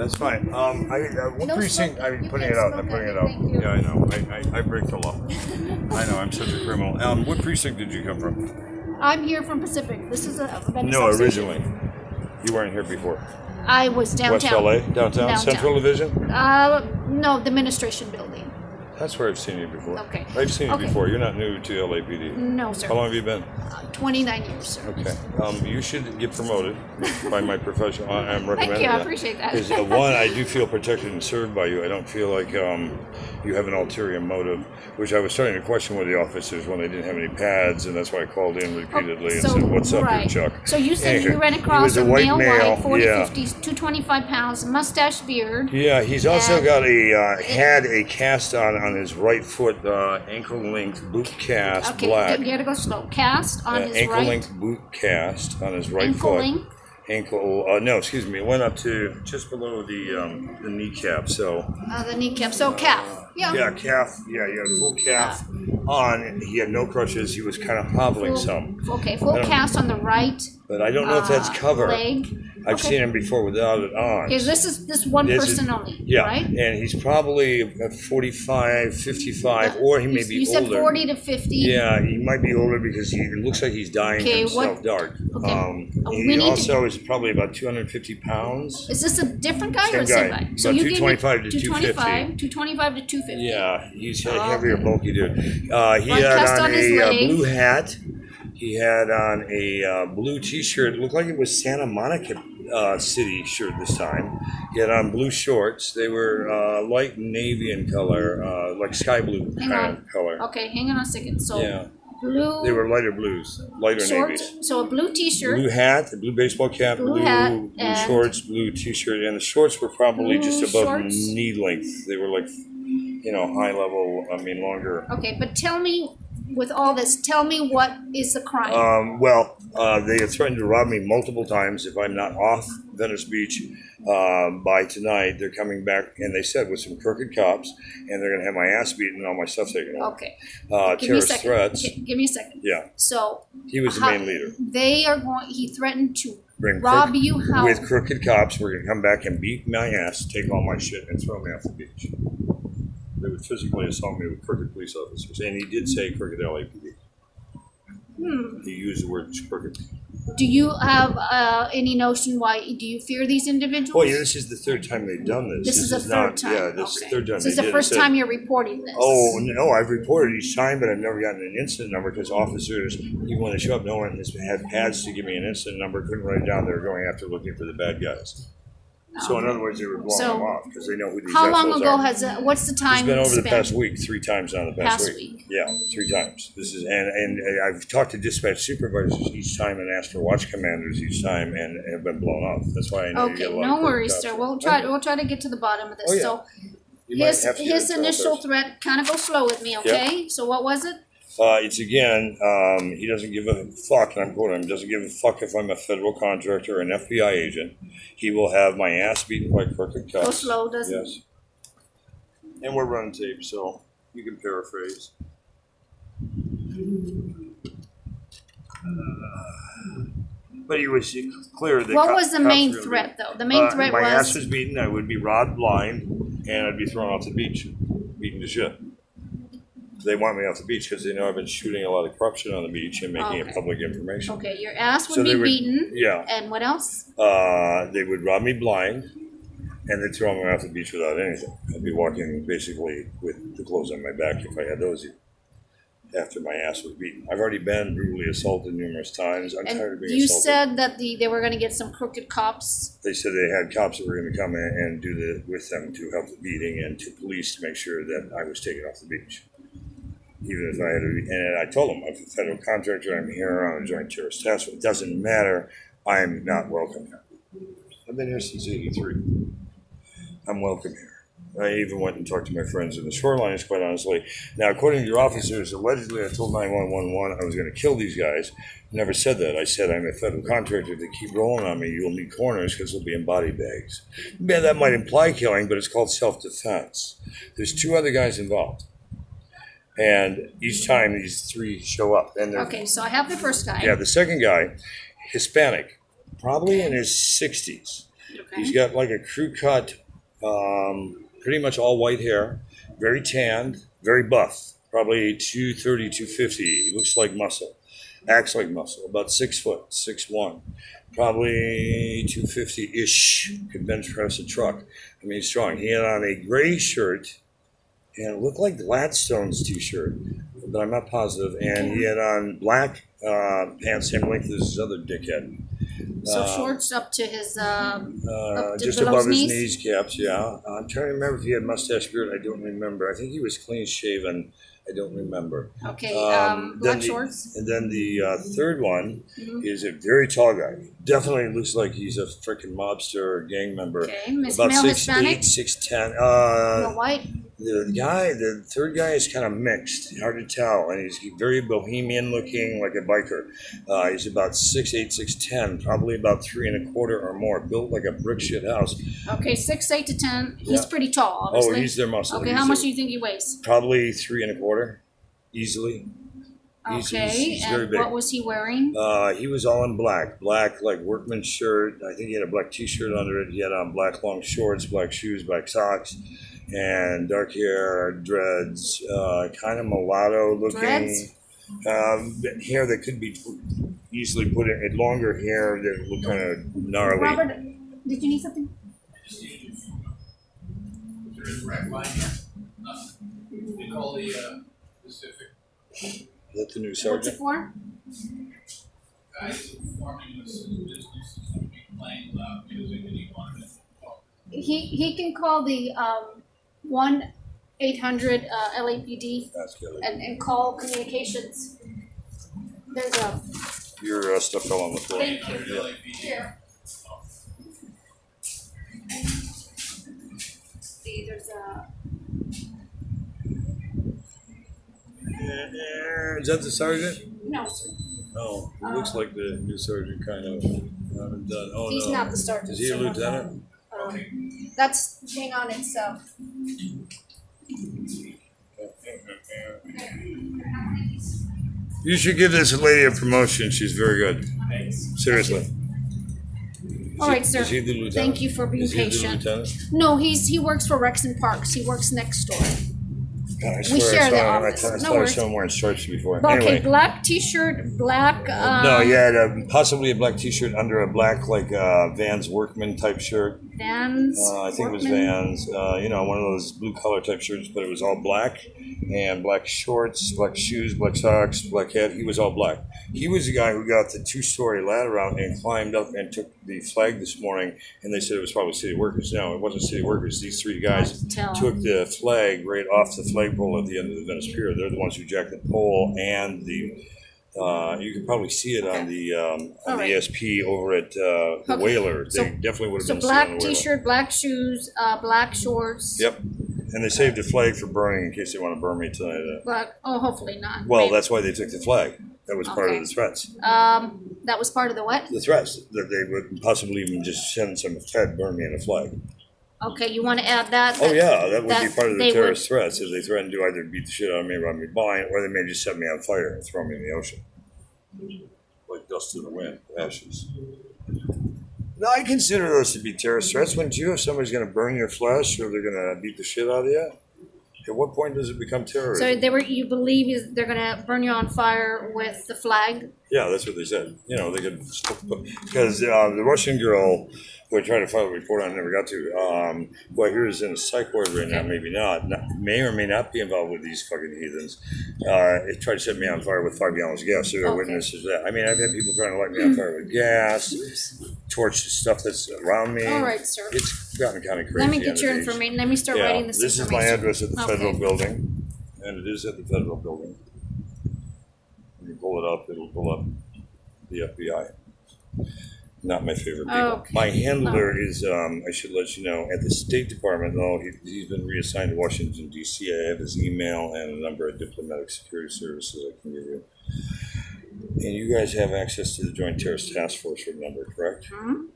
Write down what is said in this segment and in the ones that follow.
That's fine. What No precinct? smoking. I'm You putting can't it out. smoke I'm putting on it it. out. Thank you. Yeah, I know. I break the law. I know. I'm such a criminal. What precinct did you come from? I'm here from Pacific. This is a Venice No, substation. originally. You weren't here before. I was downtown. West LA, downtown, Central Division. No, the administration building. That's where I've seen you before. Okay. I've seen you Okay. before. You're not new to LAPD. No, sir. How long have you been? 29 years, sir. Okay. You should get promoted by my profession. I'm recommending Thank you. I that. appreciate that. Because one, I do feel protected and served by you. I don't feel like you have an ulterior motive, which I was starting to question with the officers when they didn't have any pads, and that's why I called in repeatedly and said, "What's up here, Chuck?" So you said Anyway, you ran he across was a white male, 40, yeah. 50, 225 pounds, mustache, beard. Yeah, he's also And- got had a cast on his right foot, ankle length boot cast, Okay, black. you gotta go slow. Cast on his Ankle right. length boot cast on his right Ankle foot. length? No, excuse me. It went up to just below the kneecap. So The kneecap. So calf. Yeah. yeah, calf. Yeah, he had full calf on. And he had no crutches. He was kind of hobbling some, Okay, full I don't- cast on the right but I don't know if that's cover. leg. I've Okay. seen him before without it on. Okay, this is this one This is- person only, Yeah, right? and he's probably 45, 55, or he may be You said older. 40 to 50. Yeah, he might be older because it looks like he's dying Okay, himself what- dark. okay. We He need to- also is probably about 250 pounds. Is this a different guy Same or the same guy. guy? About 225 to 225, 225 to 250. Yeah, he's a Oh, heavier, okay. bulky dude. He One had cast on on his a leg. blue hat. He had on a blue T-shirt. It looked like it was Santa Monica City shirt this time. He had on blue shorts. They were light navy in color, like sky blue Hang kind on. of color. Okay, hang on a second. So Yeah, blue they were lighter blues, lighter shorts. navies. So a blue T-shirt. Blue hat, a blue baseball cap, Blue blue, hat, blue and- shorts, blue T-shirt, and the shorts were probably Blue just above shorts. knee length. They were like, high level. I mean, longer. Okay, but tell me, with all this, tell me what is the crime? They have threatened to rob me multiple times if I'm not off Venice Beach by tonight. They're coming back, and they said with some crooked cops, and they're going to have my ass beaten and all my stuff taken away. Okay. Give me a Terrorist second. threats. Give me a second. Yeah, So he was the how- main leader. they are going. He threatened to Bring rob crook- you. How? With crooked cops, we're going to come back and beat my ass, take all my shit, and throw me off the beach. They would physically assault me with crooked police officers, and he did say crooked LAPD. He used the word crooked. Do you have any notion why? Do you fear these individuals? Well, yeah, this is the third time they've done this. This is the third not, time. Yeah, this is Okay. the third time. So it's they the did it. first Said- time you're reporting this. Oh no, I've reported each time, but I've never gotten an incident number because officers, even when they show up, no one has had pads to give me an incident number. Couldn't write it down. They were going after looking for the bad guys. So in other words, they were blowing So, them off because they know who these How long assholes ago are. has what's the time It's been over the spent? past week, 3 times now. The past Past week. week. Yeah, 3 times. This is and I've talked to dispatch supervisors each time and asked for watch commanders each time and have been blown off. That's why I know you get Okay, a lot no of worries, cops. sir. We'll try to get to the bottom of this. Oh, yeah. So You might his have to get his it initial first. threat, kind of go slow with me, okay? So what was it? It's again, he doesn't give a fuck, and I'm quoting him, doesn't give a fuck if I'm a federal contractor or an FBI agent. He will have my ass beaten by crooked cops. Go slow, doesn't Yes. And we're running tape, so you can paraphrase. But he was clear that What was the main cops were threat, though? The main threat my ass was was beaten, I would be robbed blind, and I'd be thrown off the beach, beaten to shit. They want me off the beach because they know I've been shooting a lot of corruption on the beach and making Okay. it public information. okay. Your ass would So be they would- beaten, Yeah. and what else? They would rob me blind, and they'd throw me off the beach without anything. I'd be walking basically with the clothes on my back if I had those even, after my ass was beaten. I've already been brutally assaulted numerous times. I'm tired of And being you assaulted. said that they were going to get some crooked cops. They said they had cops that were going to come in and do with them to help the beating and to police to make sure that I was taken off the beach. Even if I had to, and I told them I'm a federal contractor, I'm here on a joint terrorist task force. It doesn't matter. I'm not welcome here. I've been here since '83. I'm welcome here. I even went and talked to my friends in the shorelines, quite honestly. Now, according to your officers, allegedly I told 911 I was going to kill these guys. I never said that. I said I'm a federal contractor. If they keep rolling on me, you'll need corners because they'll be in body bags. Yeah, that might imply killing, but it's called self-defense. There's 2 other guys involved. And each time these 3 show up. And they're Okay, so I have the first guy. yeah, the second guy, Hispanic, probably in his 60s. He's Okay. got like a crew cut, pretty much all white hair, very tanned, very buff, probably 230, 250. He looks like muscle, acts like muscle, about 6 foot, 6'1", probably 250 ish. Could bench press a truck. I mean, he's strong. He had on a gray shirt and it looked like Gladstone's t-shirt, but I'm not positive. And he had on black pants, same length as his other dickhead. So Uh, shorts up to his up to just below above his his knees? kneecaps, yeah. I'm trying to remember if he had mustache beard. I don't remember. I think he was clean shaven. I don't remember. Okay. Then Black the- shorts. And then the third one Mhm. is a very tall guy. Definitely looks like he's a freaking mobster or gang member. Okay. Male About 6'8", Hispanic. 6'10". No white. The third guy is kind of mixed, hard to tell, and he's very bohemian looking, like a biker. He's about 6'8", 6'10", probably about 3 1/4 or more, built like a brick shit house. Okay, 6'8" to 10. He's Yeah. pretty tall, Oh, obviously. he's their muscle. Okay, He's how much their- do you think he weighs? Probably 3 1/4, easily. Okay, He's very and big. what was he wearing? He was all in black like workman's shirt. I think he had a black T-shirt under it. He had on black long shorts, black shoes, black socks, and dark hair, dreads, kind of mulatto looking. Dreads? Hair that could be easily put in longer hair that looked kind of gnarly. Robert, did you need something? There is a rack line here. They call the Pacific Is that the new What's it sergeant? for? guys forming this business is going to be playing loud music and he wanted to talk. He can call the 1-800 LAPD That's good. and call communications. There's a Your stuff fell on the floor. thank you. Yeah. Here. See, there's a Is that the sergeant? no, sir. No, it looks like the new sergeant kind of. Done. Oh, He's no. not the sergeant. Is he a sir. lieutenant? That's hang on. It's You should give this lady a promotion. She's very good. Seriously. all right, sir. Is he the lieutenant? Thank you for being Is he the patient. lieutenant? No, he works for Rex and Parks. He works next door. God, I We swear share I the saw him. office. I No thought I worries. saw him wearing stripes before. Okay, Anyway. black T-shirt, black. No, he had possibly a black T-shirt under a black, like Vans Workman type shirt. Vans. I think it was Workman. Vans. One of those blue collar type shirts, but it was all black and black shorts, black shoes, black socks, black hat. He was all black. He was the guy who got the 2-story ladder out and climbed up and took the flag this morning. And they said it was probably city workers. No, it wasn't city workers. These three guys Tell. took the flag right off the flagpole at the end of the Venice Pier. They're the ones who jacked the pole and the. You can probably see it on the All right. ESP over at the Okay. Whaler. They So- definitely would have So been seen on black the Whaler. T-shirt, black shoes, black shorts. Yep. And they saved the flag for burning in case they want to burn me tonight. Black. Oh, hopefully not. Well, Maybe. that's why they took the flag. That was part Okay. of the threats. That was part of the what? The threats that they would possibly even just send some Ted burn me in a flag. Okay, you want to add that? Oh yeah, that would be that part of they the terrorist threats. If they threaten to either beat the shit out of me, run me blind, or they may just set me on fire and throw me in the ocean, like dust in the wind, ashes. No, I consider those to be terrorist threats. Wouldn't you? If somebody's going to burn your flesh or they're going to beat the shit out of you, at what point does it become terrorism? So they were. You believe is they're gonna burn you on fire with the flag? Yeah, that's what they said. They could, because the Russian girl who I tried to file a report on never got to. Who I hear is in a psych ward right now, maybe not, may or may not be involved with these fucking heathens. It tried to set me on fire with 5 gallons of gas. So there are Okay. witnesses of that. I mean, I've had people trying to light me on fire with gas, torch the stuff that's around me. All right, sir. It's gotten kind of crazy. Let me get on your the beach. information. Let me start Yeah, writing this is my information. address at the Okay. federal building, and it is at the federal building. When you pull it up, it'll pull up the FBI. Not my favorite people. Okay. My handler is, I should let you know, at the State Department, though, he's been reassigned to Washington, D.C. I have his email and a number of diplomatic security services I can give you. And you guys have access to the Joint Terrorist Task Force number, correct? Mhm.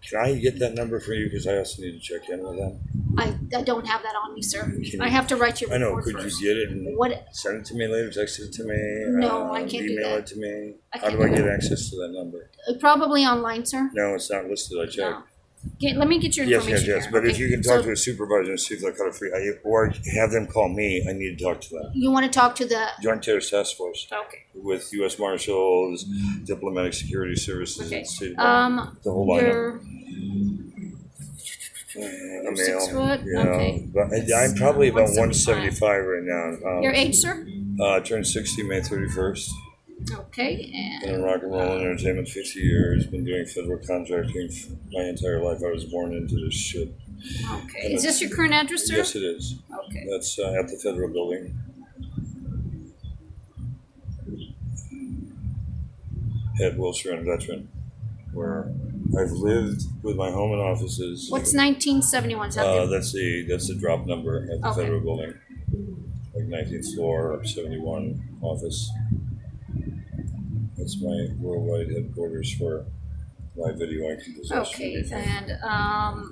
Can I get that number for you? Because I also need to check in with them. I don't have that on me, sir. Can I have to write your I know. report Could first. you get it and What? send it to me later? Text it to me? No, I can't do email that. it to me? I How can't do I do get that. access to that number? Probably online, sir. No, it's not listed. I checked. No. Let me get your Yes, information. yes, yes. here. But if Okay, you can so talk to a supervisor and see if they'll cut it free, or have them call me, I need to talk to them. you want to talk to the, Joint Terrorist Task Force okay. with U.S. Marshals, Diplomatic Security Services, Okay. and State Department, the whole lineup. You're A male, 6 foot? you know, Okay. but I'm probably about 175. 175 right now. your age, sir? Turned 60 May 31st. Okay, Been and in rock and roll and entertainment 50 years. Been doing federal contracting my entire life. I was born into this shit. okay. Is this your current address, sir? Yes, it is. Okay. That's at the federal building. At Wilshire and Veteran, where I've lived with my home and offices. What's 1971? That's the drop number at the Okay. federal building, like 19th floor, 71 office. That's my worldwide headquarters for live video and disaster Okay, relief. and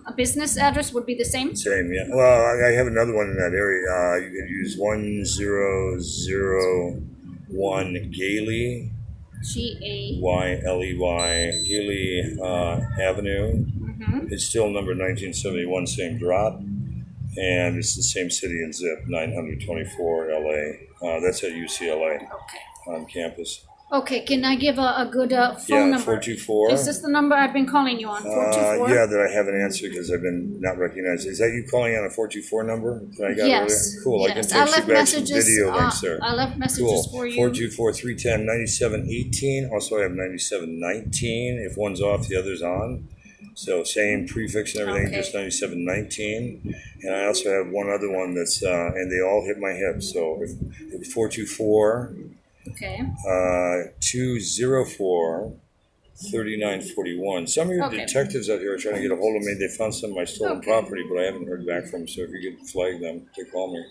a business address would be the same? Same, yeah. Well, I have another one in that area. You could use 1001 Gailey, G-A. Yley, Gailey Avenue. Mm-hmm. It's still number 1971, same drop. And it's the same city and zip, 924 LA. That's at UCLA Okay. on campus. Okay, can I give a good phone Yeah, number? 424. Is this the number I've been calling you on? 424? Yeah, that I haven't answered because I've been not recognized. Is that you calling on a 424 number that I got Yes. earlier? Cool. I can Yes. text you left back some messages. video links there. I left messages Cool. for you. 424-310-9718. Also, I have 9719. If one's off, the other's on. So same prefix and everything, Okay. just 9719. And I also have one other one that's, and they all hit my hip. So if 424 Okay. 204 3941. Some of your Okay. detectives out here are trying to get a hold of me. They found some of my stolen Okay. property, but I haven't heard back from them. So if you could flag them, they call me.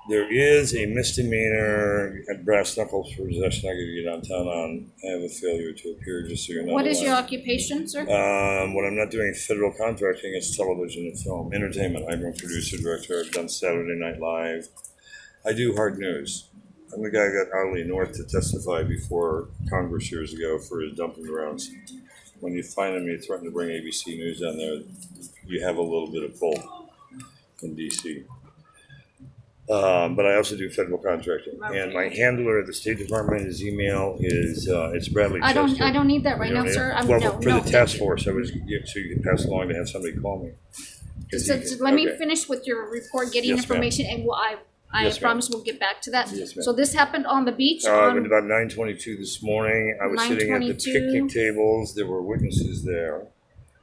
There is a misdemeanor at brass knuckles for possession I could get downtown on. I have a failure to appear, just so you're not What is aware. your occupation, sir? When I'm not doing federal contracting, it's television and film, entertainment. I'm a producer, director. I've done Saturday Night Live. I do hard news. I'm the guy who got Arlie North to testify before Congress years ago for his dumping grounds. When you find him, you threaten to bring ABC News down there. You have a little bit of pull in D.C. But I also do federal contracting. Okay. And my handler at the State Department, his email is it's Bradley I Chester. don't need that right You now, don't need sir. it? I'm Well, no, for no. the task force, I was so you can pass along to have somebody call me. 'Cause So, he can- let me okay. finish with your report, getting Yes, ma'am. information, and I Yes, ma'am. promise we'll get back to that. Yes, ma'am. So this happened on the beach At on about 9:22 this morning, I was sitting at the 9:22. picnic tables. There were witnesses there.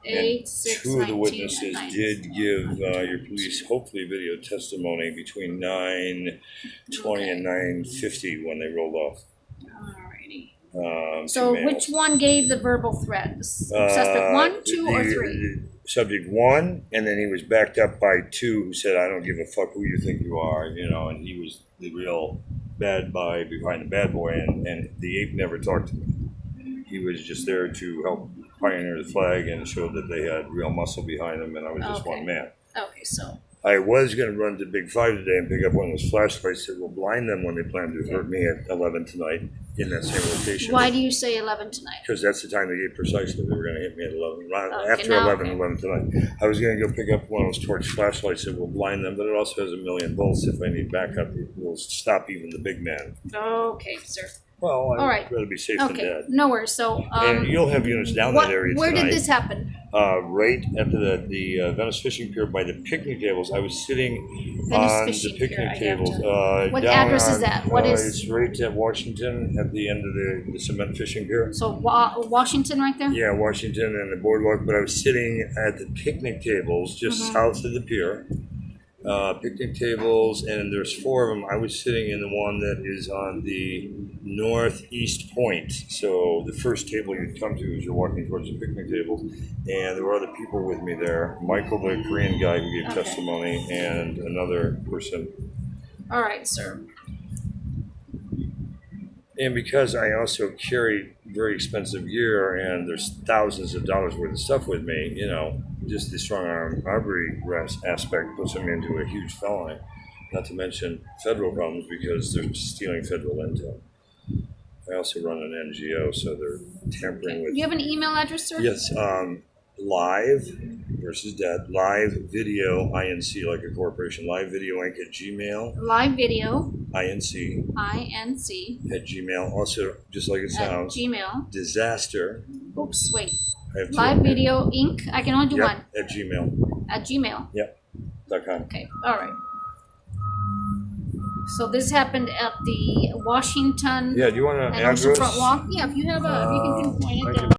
8, 6, Two of the 19, witnesses and 9. did give your police, hopefully, video testimony between 9:20 and 9:50 when they rolled off. Alrighty. Two So males. which one gave the verbal threats? Suspect 1, 2, or 3? Subject 1, and then he was backed up by 2 who said, "I don't give a fuck who you think you are," and he was the real bad guy behind the bad boy, and the ape never talked to me. He was just there to help pioneer the flag and show that they had real muscle behind them, and I was just Okay. one man. Okay, so I was going to run to Big 5 today and pick up one of those flashlights that will blind them when they plan to hurt me at 11 tonight in that same location. why do you say 11 tonight? Because that's the time they gave precisely. They were going to hit me at 11. Okay, After now, 11, okay. 11 tonight. I was going to go pick up one of those torch flashlights that will blind them, but it also has 1,000,000 volts. If I need backup, it will stop even the big man. Okay, sir. Well, I'd All right. rather be safe than Okay, dead. no worries. So, And you'll have units down that area where tonight. did this happen? Right at the Venice Fishing Pier by the picnic tables. I was sitting Venice on Fishing the Pier, picnic I have tables. to- What down address is on- that? What is- It's right at Washington at the end of the cement fishing pier. So Washington right there? Yeah, Washington and the boardwalk. But I was sitting at the picnic tables just Mm-hmm. south of the pier. Picnic tables, and there's 4 of them. I was sitting in the one that is on the northeast point. So the first table you'd come to as you're walking towards the picnic tables, and there were other people with me there. Michael, the Korean guy who gave Okay. testimony, and another person. All right, sir. And because I also carry very expensive gear and there's thousands of dollars worth of stuff with me, just the strong arm robbery aspect puts them into a huge felony. Not to mention federal problems because they're stealing federal intel. I also run an NGO, so they're tampering Do with. you have an email address, sir? Yes, live versus dead, live video INC, like a corporation, live video inc at Gmail, Live video, INC INC, at Gmail. Also, just like it at sounds, Gmail. disaster. Oops, wait. I have two Live on here. video Inc. I can only do Yep, one. at Gmail. At Gmail. .com. Okay, all right. So this happened at the Washington Yeah, do you want to and address? Oceanfront Walk. Yeah, if you have a, if you can pinpoint it I down. can